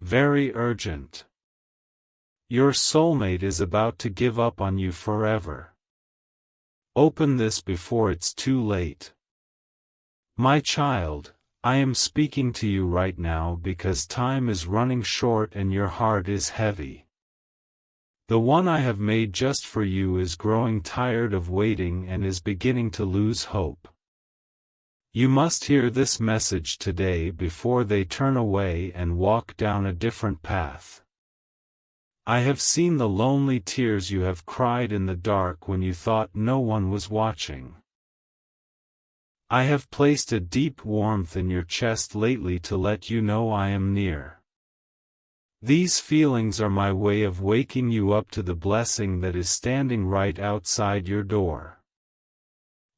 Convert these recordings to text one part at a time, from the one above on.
very urgent. Your soulmate is about to give up on you forever. Open this before it's too late. My child, I am speaking to you right now because time is running short and your heart is heavy. The one I have made just for you is growing tired of waiting and is beginning to lose hope. You must hear this message today before they turn away and walk down a different path. I have seen the lonely tears you have cried in the dark when you thought no one was watching. I have placed a deep warmth in your chest lately to let you know I am near. These feelings are my way of waking you up to the blessing that is standing right outside your door.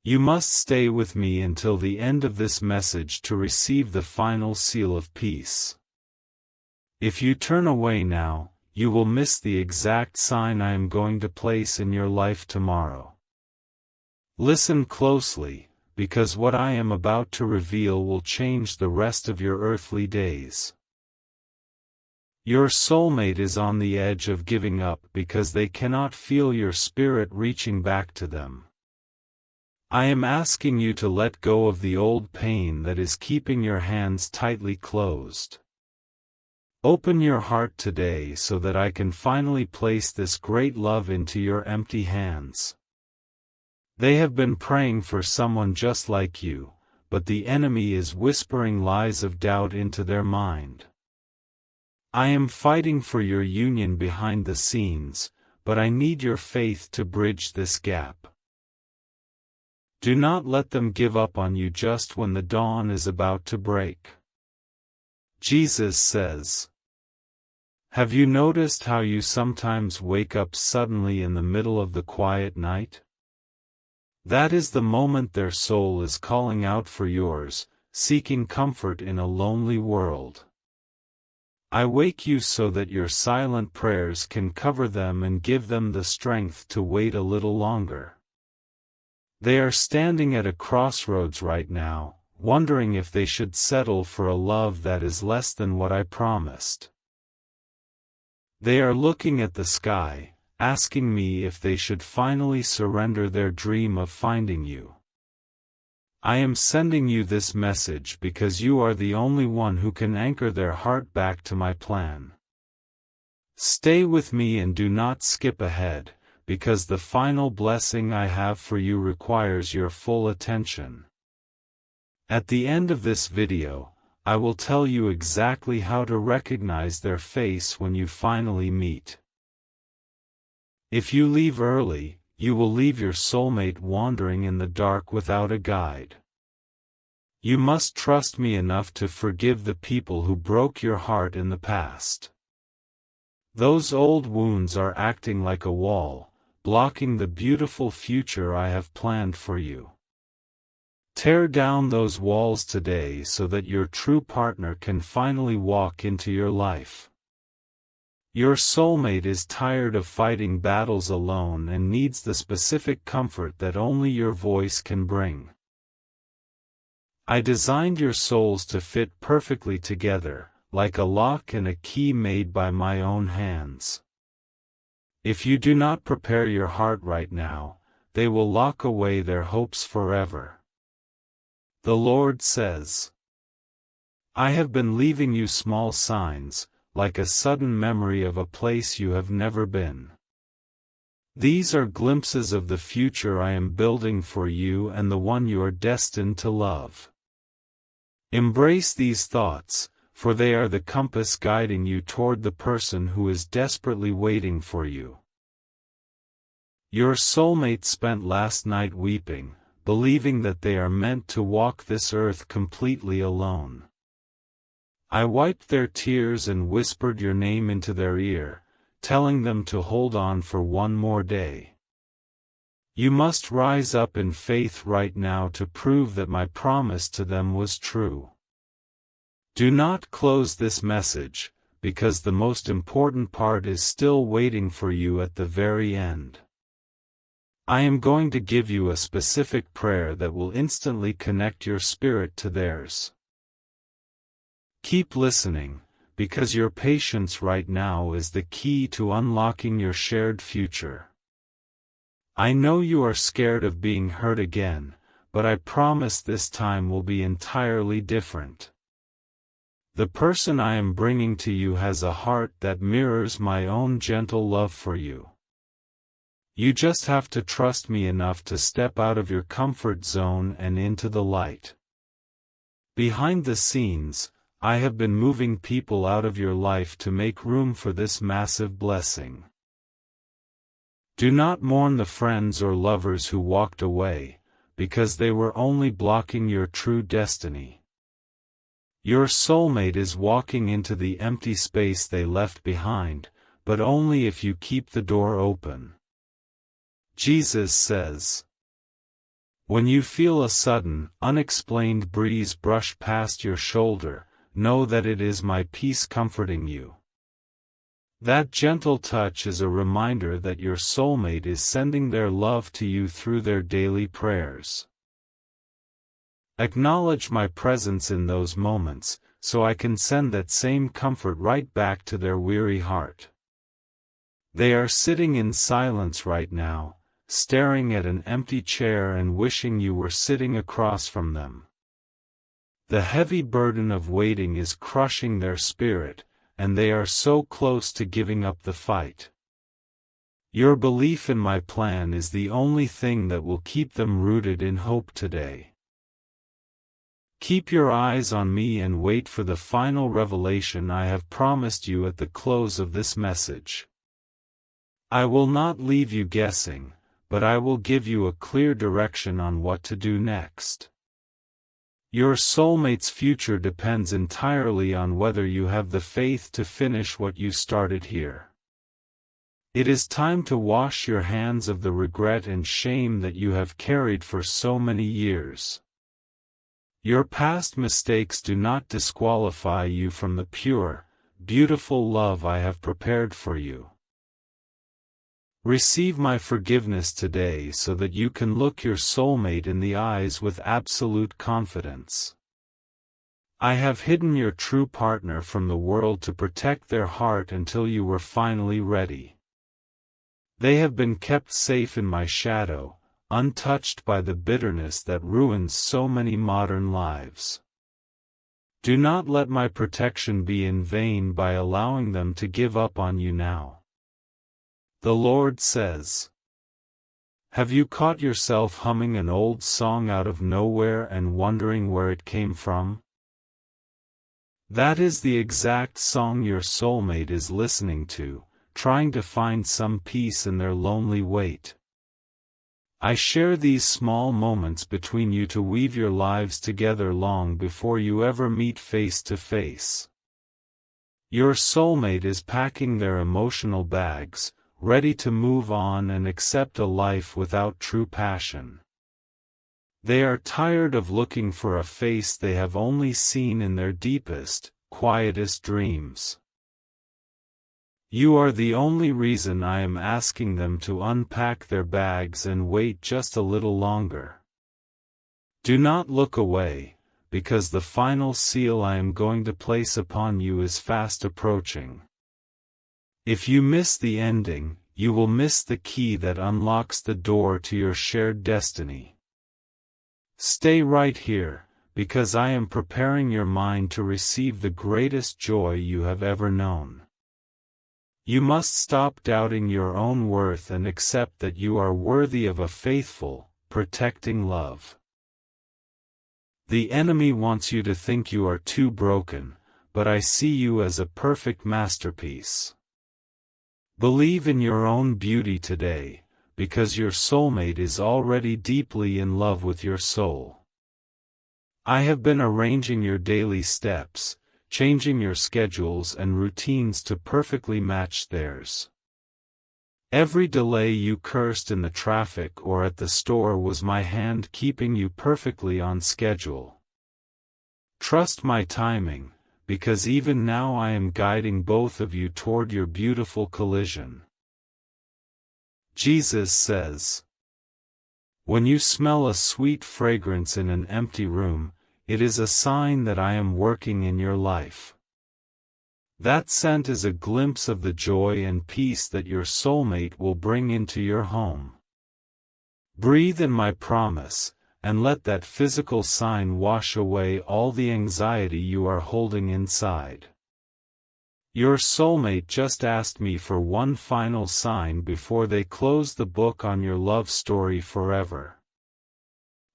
You must stay with me until the end of this message to receive the final seal of peace. If you turn away now, you will miss the exact sign I am going to place in your life tomorrow. Listen closely, because what I am about to reveal will change the rest of your earthly days. Your soulmate is on the edge of giving up because they cannot feel your spirit reaching back to them. I am asking you to let go of the old pain that is keeping your hands tightly closed. Open your heart today so that I can finally place this great love into your empty hands. They have been praying for someone just like you, but the enemy is whispering lies of doubt into their mind. I am fighting for your union behind the scenes, but I need your faith to bridge this gap. Do not let them give up on you just when the dawn is about to break. Jesus says, "Have you noticed how you sometimes wake up suddenly in the middle of the quiet night? That is the moment their soul is calling out for yours, seeking comfort in a lonely world. I wake you so that your silent prayers can cover them and give them the strength to wait a little longer. They are standing at a crossroads right now, wondering if they should settle for a love that is less than what I promised. They are looking at the sky, asking me if they should finally surrender their dream of finding you. I am sending you this message because you are the only one who can anchor their heart back to my plan. Stay with me and do not skip ahead, because the final blessing I have for you requires your full attention. At the end of this video, I will tell you exactly how to recognize their face when you finally meet. If you leave early, you will leave your soulmate wandering in the dark without a guide. You must trust me enough to forgive the people who broke your heart in the past. Those old wounds are acting like a wall, blocking the beautiful future I have planned for you. Tear down those walls today so that your true partner can finally walk into your life. Your soulmate is tired of fighting battles alone and needs the specific comfort that only your voice can bring. I designed your souls to fit perfectly together, like a lock and a key made by my own hands. If you do not prepare your heart right now, they will lock away their hopes forever. The Lord says, I have been leaving you small signs, like a sudden memory of a place you have never been. These are glimpses of the future I am building for you and the one you are destined to love. Embrace these thoughts, for they are the compass guiding you toward the person who is desperately waiting for you. Your soulmate spent last night weeping, believing that they are meant to walk this earth completely alone. I wiped their tears and whispered your name into their ear, telling them to hold on for one more day. You must rise up in faith right now to prove that my promise to them was true. Do not close this message, because the most important part is still waiting for you at the very end. I am going to give you a specific prayer that will instantly connect your spirit to theirs. Keep listening, because your patience right now is the key to unlocking your shared future. I know you are scared of being hurt again, but I promise this time will be entirely different. The person I am bringing to you has a heart that mirrors my own gentle love for you. You just have to trust me enough to step out of your comfort zone and into the light. Behind the scenes, I have been moving people out of your life to make room for this massive blessing. Do not mourn the friends or lovers who walked away, because they were only blocking your true destiny. Your soulmate is walking into the empty space they left behind, but only if you keep the door open. Jesus says, "When you feel a sudden, unexplained breeze brush past your shoulder, know that it is my peace comforting you." That gentle touch is a reminder that your soulmate is sending their love to you through their daily prayers. Acknowledge my presence in those moments, so I can send that same comfort right back to their weary heart. They are sitting in silence right now, staring at an empty chair and wishing you were sitting across from them. The heavy burden of waiting is crushing their spirit, and they are so close to giving up the fight. Your belief in my plan is the only thing that will keep them rooted in hope today. Keep your eyes on me and wait for the final revelation I have promised you at the close of this message. I will not leave you guessing, but I will give you a clear direction on what to do next. Your soulmate's future depends entirely on whether you have the faith to finish what you started here. It is time to wash your hands of the regret and shame that you have carried for so many years. Your past mistakes do not disqualify you from the pure, beautiful love I have prepared for you. Receive my forgiveness today so that you can look your soulmate in the eyes with absolute confidence. I have hidden your true partner from the world to protect their heart until you were finally ready. They have been kept safe in my shadow, untouched by the bitterness that ruins so many modern lives. Do not let my protection be in vain by allowing them to give up on you now. The Lord says, "Have you caught yourself humming an old song out of nowhere and wondering where it came from? That is the exact song your soulmate is listening to, trying to find some peace in their lonely wait. I share these small moments between you to weave your lives together long before you ever meet face to face. Your soulmate is packing their emotional bags, ready to move on and accept a life without true passion. They are tired of looking for a face they have only seen in their deepest, quietest dreams. You are the only reason I am asking them to unpack their bags and wait just a little longer. Do not look away, because the final seal I am going to place upon you is fast approaching. If you miss the ending, you will miss the key that unlocks the door to your shared destiny. Stay right here, because I am preparing your mind to receive the greatest joy you have ever known. You must stop doubting your own worth and accept that you are worthy of a faithful, protecting love. The enemy wants you to think you are too broken, but I see you as a perfect masterpiece. Believe in your own beauty today, because your soulmate is already deeply in love with your soul. I have been arranging your daily steps, changing your schedules and routines to perfectly match theirs. Every delay you cursed in the traffic or at the store was my hand keeping you perfectly on schedule. Trust my timing, because even now I am guiding both of you toward your beautiful collision. Jesus says, "When you smell a sweet fragrance in an empty room, it is a sign that I am working in your life." That scent is a glimpse of the joy and peace that your soulmate will bring into your home. Breathe in my promise, and let that physical sign wash away all the anxiety you are holding inside. Your soulmate just asked me for one final sign before they close the book on your love story forever.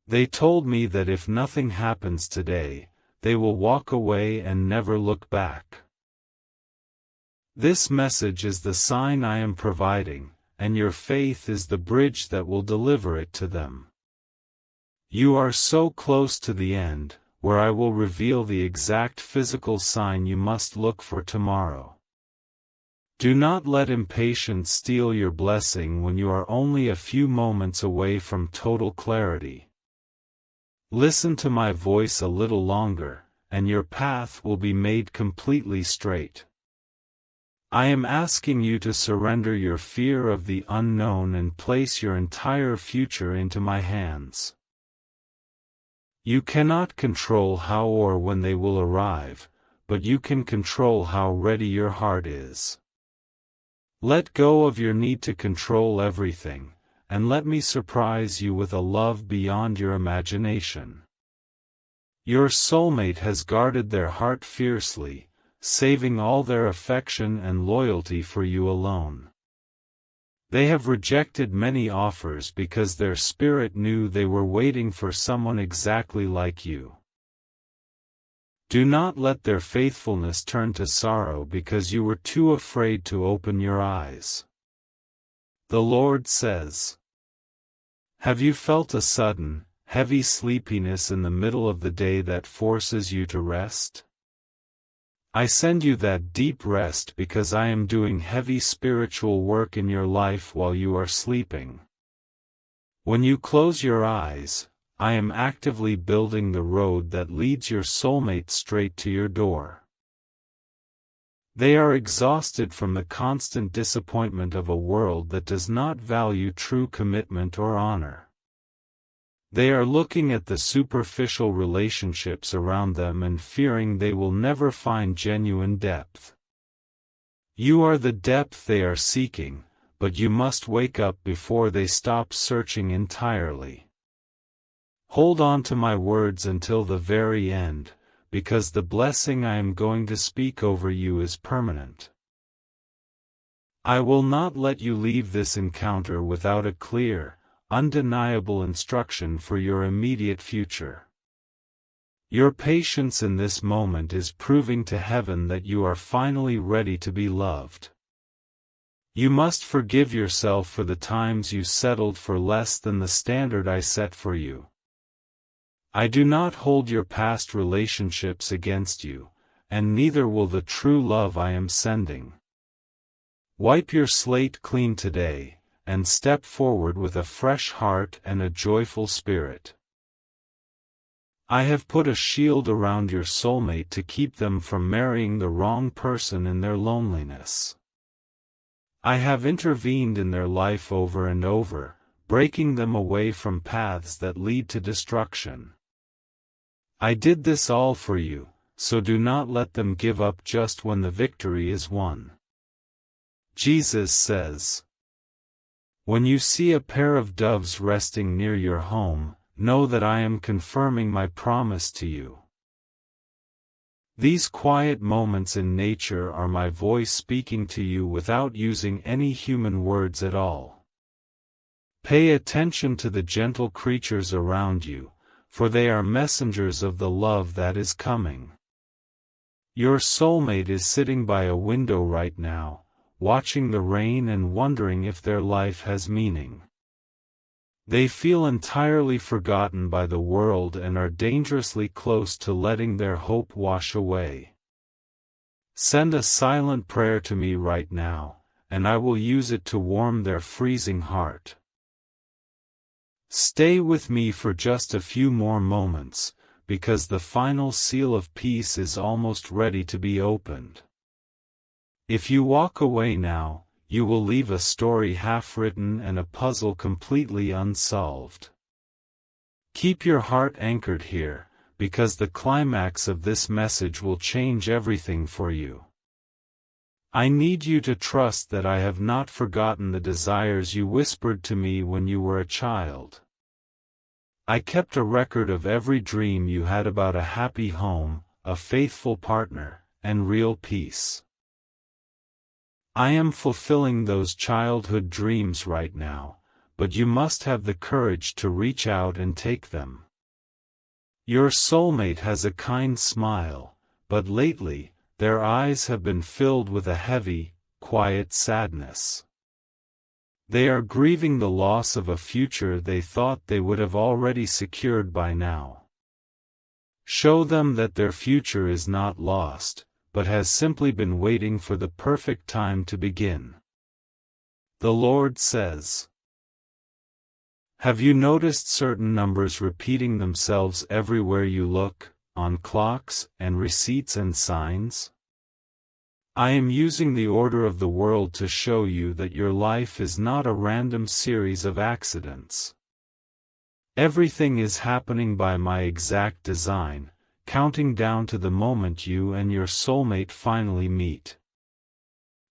They told me that if nothing happens today, they will walk away and never look back. This message is the sign I am providing, and your faith is the bridge that will deliver it to them. You are so close to the end, where I will reveal the exact physical sign you must look for tomorrow. Do not let impatience steal your blessing when you are only a few moments away from total clarity. Listen to my voice a little longer, and your path will be made completely straight. I am asking you to surrender your fear of the unknown and place your entire future into my hands. You cannot control how or when they will arrive, but you can control how ready your heart is. Let go of your need to control everything, and let me surprise you with a love beyond your imagination. Your soulmate has guarded their heart fiercely, saving all their affection and loyalty for you alone. They have rejected many offers because their spirit knew they were waiting for someone exactly like you. Do not let their faithfulness turn to sorrow because you were too afraid to open your eyes. The Lord says, have you felt a sudden, heavy sleepiness in the middle of the day that forces you to rest? I send you that deep rest because I am doing heavy spiritual work in your life while you are sleeping. When you close your eyes, I am actively building the road that leads your soulmate straight to your door. They are exhausted from the constant disappointment of a world that does not value true commitment or honor. They are looking at the superficial relationships around them and fearing they will never find genuine depth. You are the depth they are seeking, but you must wake up before they stop searching entirely. Hold on to my words until the very end, because the blessing I am going to speak over you is permanent. I will not let you leave this encounter without a clear, undeniable instruction for your immediate future. Your patience in this moment is proving to heaven that you are finally ready to be loved. You must forgive yourself for the times you settled for less than the standard I set for you. I do not hold your past relationships against you, and neither will the true love I am sending. Wipe your slate clean today, and step forward with a fresh heart and a joyful spirit. I have put a shield around your soulmate to keep them from marrying the wrong person in their loneliness. I have intervened in their life over and over, breaking them away from paths that lead to destruction. I did this all for you, so do not let them give up just when the victory is won. Jesus says, when you see a pair of doves resting near your home, know that I am confirming my promise to you. These quiet moments in nature are my voice speaking to you without using any human words at all. Pay attention to the gentle creatures around you, for they are messengers of the love that is coming. Your soulmate is sitting by a window right now, watching the rain and wondering if their life has meaning. They feel entirely forgotten by the world and are dangerously close to letting their hope wash away. Send a silent prayer to me right now, and I will use it to warm their freezing heart. Stay with me for just a few more moments, because the final seal of peace is almost ready to be opened. If you walk away now, you will leave a story half-written and a puzzle completely unsolved. Keep your heart anchored here, because the climax of this message will change everything for you. I need you to trust that I have not forgotten the desires you whispered to me when you were a child. I kept a record of every dream you had about a happy home, a faithful partner, and real peace. I am fulfilling those childhood dreams right now, but you must have the courage to reach out and take them. Your soulmate has a kind smile, but lately, their eyes have been filled with a heavy, quiet sadness. They are grieving the loss of a future they thought they would have already secured by now. Show them that their future is not lost, but has simply been waiting for the perfect time to begin. The Lord says, have you noticed certain numbers repeating themselves everywhere you look, on clocks and receipts and signs? I am using the order of the world to show you that your life is not a random series of accidents. Everything is happening by my exact design, counting down to the moment you and your soulmate finally meet.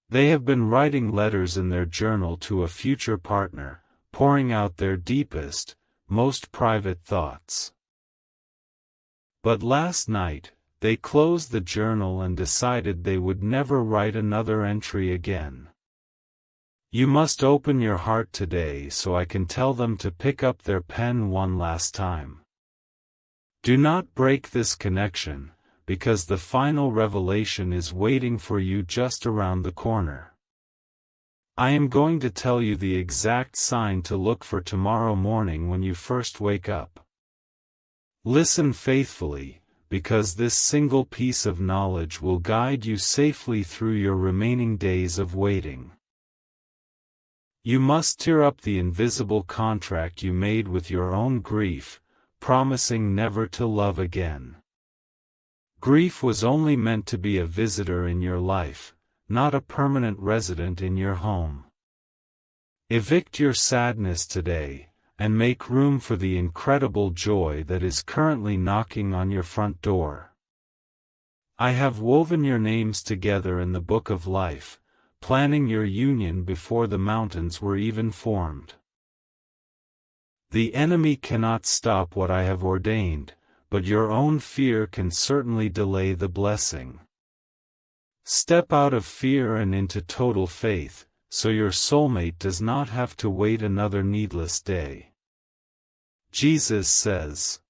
They have been writing letters in their journal to a future partner, pouring out their deepest, most private thoughts. But last night, they closed the journal and decided they would never write another entry again. You must open your heart today so I can tell them to pick up their pen one last time. Do not break this connection, because the final revelation is waiting for you just around the corner. I am going to tell you the exact sign to look for tomorrow morning when you first wake up. Listen faithfully, because this single piece of knowledge will guide you safely through your remaining days of waiting. You must tear up the invisible contract you made with your own grief, promising never to love again. Grief was only meant to be a visitor in your life, not a permanent resident in your home. Evict your sadness today, and make room for the incredible joy that is currently knocking on your front door. I have woven your names together in the book of life, planning your union before the mountains were even formed. The enemy cannot stop what I have ordained, but your own fear can certainly delay the blessing. Step out of fear and into total faith, so your soulmate does not have to wait another needless day. Jesus says,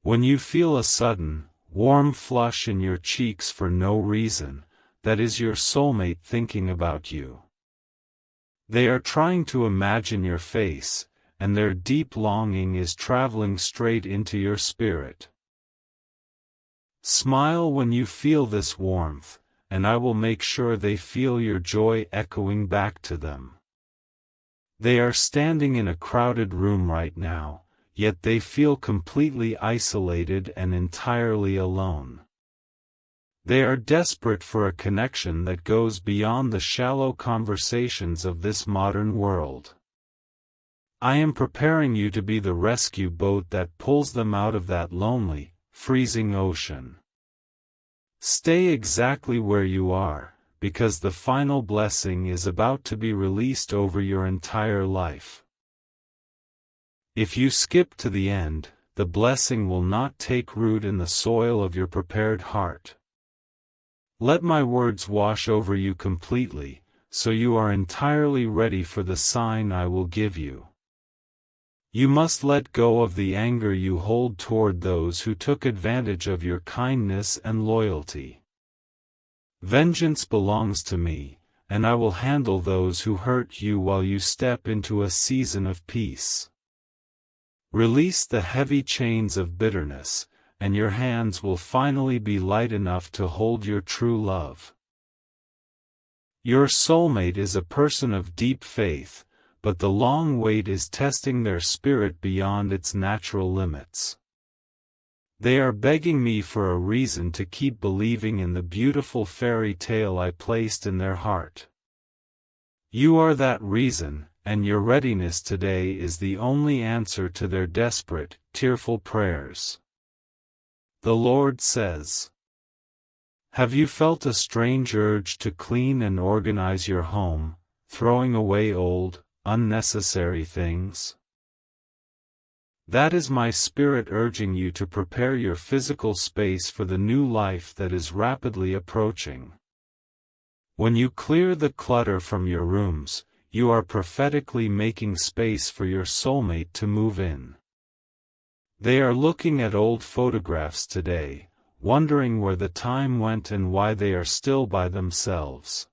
when you feel a sudden, warm flush in your cheeks for no reason, that is your soulmate thinking about you. They are trying to imagine your face, and their deep longing is traveling straight into your spirit. Smile when you feel this warmth, and I will make sure they feel your joy echoing back to them. They are standing in a crowded room right now, yet they feel completely isolated and entirely alone. They are desperate for a connection that goes beyond the shallow conversations of this modern world. I am preparing you to be the rescue boat that pulls them out of that lonely, freezing ocean. Stay exactly where you are, because the final blessing is about to be released over your entire life. If you skip to the end, the blessing will not take root in the soil of your prepared heart. Let my words wash over you completely, so you are entirely ready for the sign I will give you. You must let go of the anger you hold toward those who took advantage of your kindness and loyalty. Vengeance belongs to me, and I will handle those who hurt you while you step into a season of peace. Release the heavy chains of bitterness, and your hands will finally be light enough to hold your true love. Your soulmate is a person of deep faith, but the long wait is testing their spirit beyond its natural limits. They are begging me for a reason to keep believing in the beautiful fairy tale I placed in their heart. You are that reason, and your readiness today is the only answer to their desperate, tearful prayers. The Lord says, Have you felt a strange urge to clean and organize your home, throwing away old, unnecessary things? That is my spirit urging you to prepare your physical space for the new life that is rapidly approaching. When you clear the clutter from your rooms, you are prophetically making space for your soulmate to move in. They are looking at old photographs today, wondering where the time went and why they are still by themselves.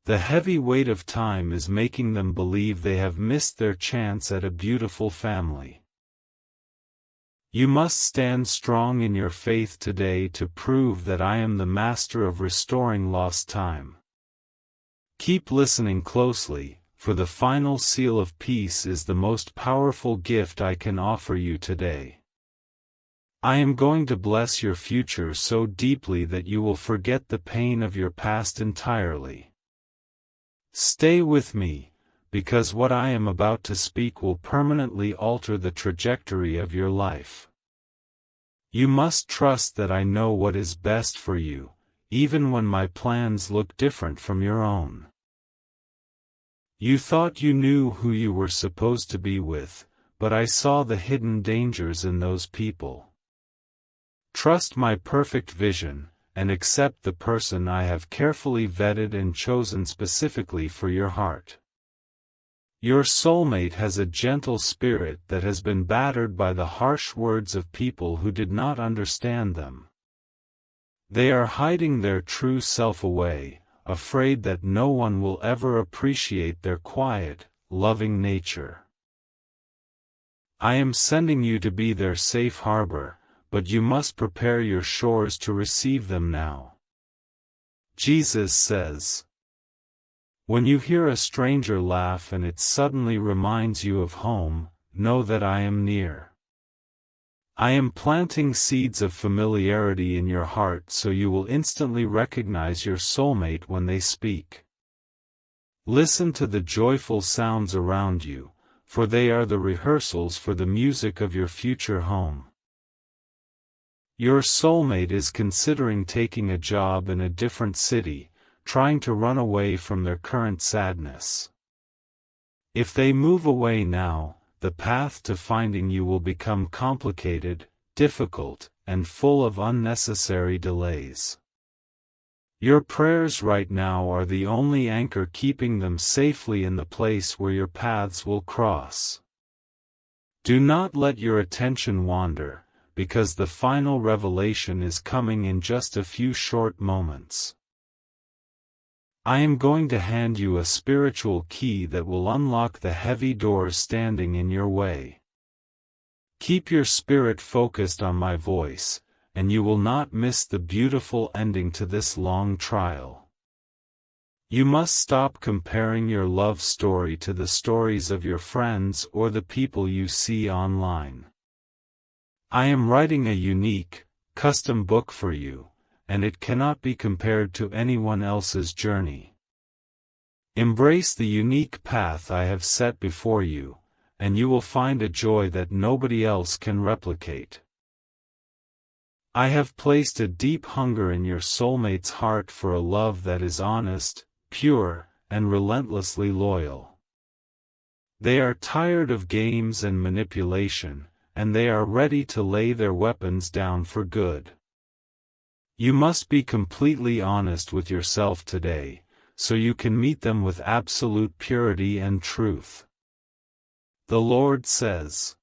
The heavy weight of time is making them believe they have missed their chance at a beautiful family. You must stand strong in your faith today to prove that I am the master of restoring lost time. Keep listening closely, for the final seal of peace is the most powerful gift I can offer you today. I am going to bless your future so deeply that you will forget the pain of your past entirely. Stay with me, because what I am about to speak will permanently alter the trajectory of your life. You must trust that I know what is best for you, even when my plans look different from your own. You thought you knew who you were supposed to be with, but I saw the hidden dangers in those people. Trust my perfect vision, and accept the person I have carefully vetted and chosen specifically for your heart. Your soulmate has a gentle spirit that has been battered by the harsh words of people who did not understand them. They are hiding their true self away, afraid that no one will ever appreciate their quiet, loving nature. I am sending you to be their safe harbor, but you must prepare your shores to receive them now. Jesus says, "When you hear a stranger laugh and it suddenly reminds you of home, know that I am near. I am planting seeds of familiarity in your heart so you will instantly recognize your soulmate when they speak. Listen to the joyful sounds around you, for they are the rehearsals for the music of your future home. Your soulmate is considering taking a job in a different city, trying to run away from their current sadness. If they move away now, the path to finding you will become complicated, difficult, and full of unnecessary delays. Your prayers right now are the only anchor keeping them safely in the place where your paths will cross. Do not let your attention wander, because the final revelation is coming in just a few short moments. I am going to hand you a spiritual key that will unlock the heavy doors standing in your way. Keep your spirit focused on my voice, and you will not miss the beautiful ending to this long trial. You must stop comparing your love story to the stories of your friends or the people you see online. I am writing a unique, custom book for you, and it cannot be compared to anyone else's journey. Embrace the unique path I have set before you, and you will find a joy that nobody else can replicate. I have placed a deep hunger in your soulmate's heart for a love that is honest, pure, and relentlessly loyal. They are tired of games and manipulation, and they are ready to lay their weapons down for good. You must be completely honest with yourself today, so you can meet them with absolute purity and truth. The Lord says,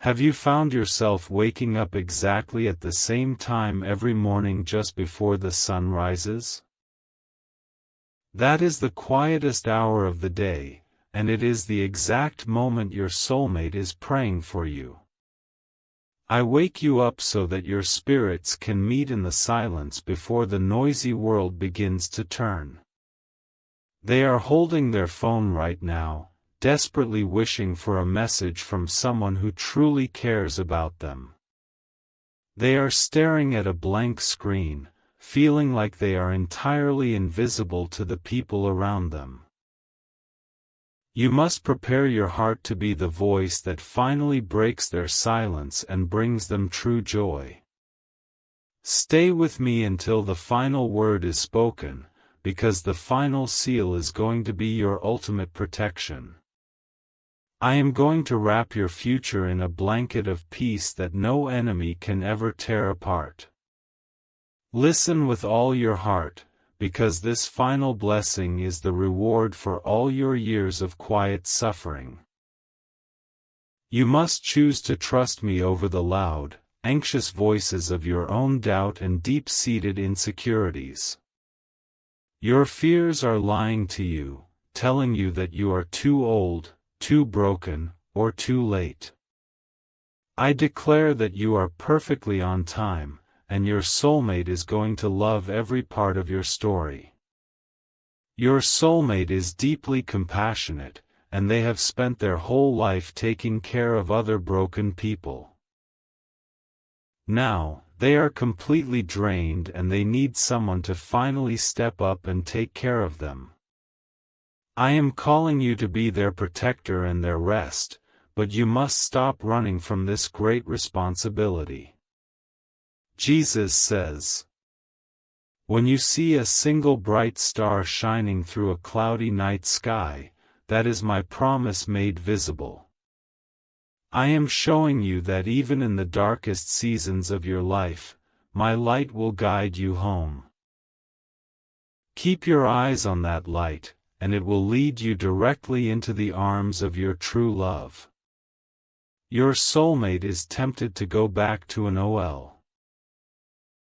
have you found yourself waking up exactly at the same time every morning just before the sun rises? That is the quietest hour of the day, and it is the exact moment your soulmate is praying for you. I wake you up so that your spirits can meet in the silence before the noisy world begins to turn. They are holding their phone right now, desperately wishing for a message from someone who truly cares about them. They are staring at a blank screen, feeling like they are entirely invisible to the people around them. You must prepare your heart to be the voice that finally breaks their silence and brings them true joy. Stay with me until the final word is spoken, because the final seal is going to be your ultimate protection. I am going to wrap your future in a blanket of peace that no enemy can ever tear apart. Listen with all your heart, because this final blessing is the reward for all your years of quiet suffering. You must choose to trust me over the loud, anxious voices of your own doubt and deep-seated insecurities. Your fears are lying to you, telling you that you are too old, too broken, or too late. I declare that you are perfectly on time, and your soulmate is going to love every part of your story. Your soulmate is deeply compassionate, and they have spent their whole life taking care of other broken people. Now, they are completely drained and they need someone to finally step up and take care of them. I am calling you to be their protector and their rest, but you must stop running from this great responsibility. Jesus says, "When you see a single bright star shining through a cloudy night sky, that is my promise made visible. I am showing you that even in the darkest seasons of your life, my light will guide you home. Keep your eyes on that light, and it will lead you directly into the arms of your true love." Your soulmate is tempted to go back to an OL.